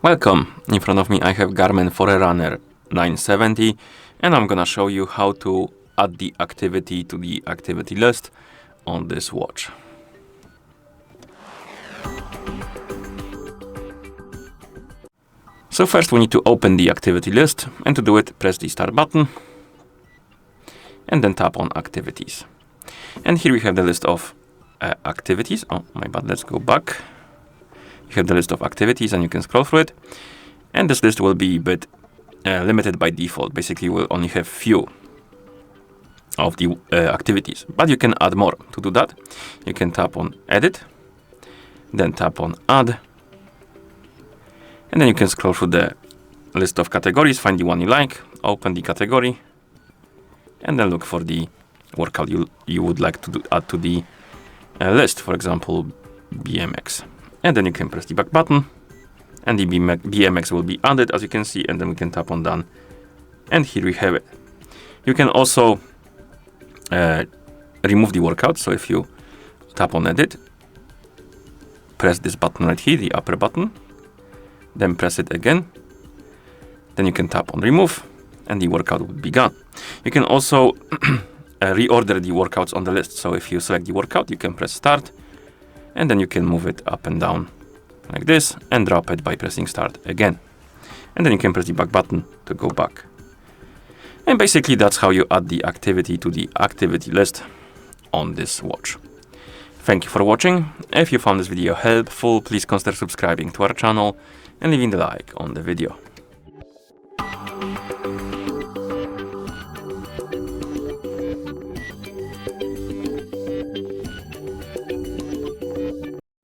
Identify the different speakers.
Speaker 1: Welcome! In front of me I have Garmin Forerunner 970 and I'm gonna show you how to add the activity to the activity list on this watch. So first we need to open the activity list, and to do it press the start button and then tap on activities. And here we have the list of activities. Oh my bad, let's go back. You have the list of activities and you can scroll through it. And this list will be a bit limited by default. Basically, we'll only have few of the activities, but you can add more. To do that, you can tap on edit, then tap on add, and then you can scroll through the list of categories, find the one you like, open the category, and then look for the workout you would like to add to the list. For example, BMX. And then you can press the back button and the BMX will be added, as you can see, and then we can tap on done. And here we have it. You can also remove the workout. So if you tap on edit, press this button right here, the upper button, then press it again. Then you can tap on remove and the workout will be gone. You can also reorder the workouts on the list. So if you select the workout, you can press start, and then you can move it up and down like this and drop it by pressing start again. And then you can press the back button to go back. And basically that's how you add the activity to the activity list on this watch. Thank you for watching. If you found this video helpful, please consider subscribing to our channel and leaving the like on the video.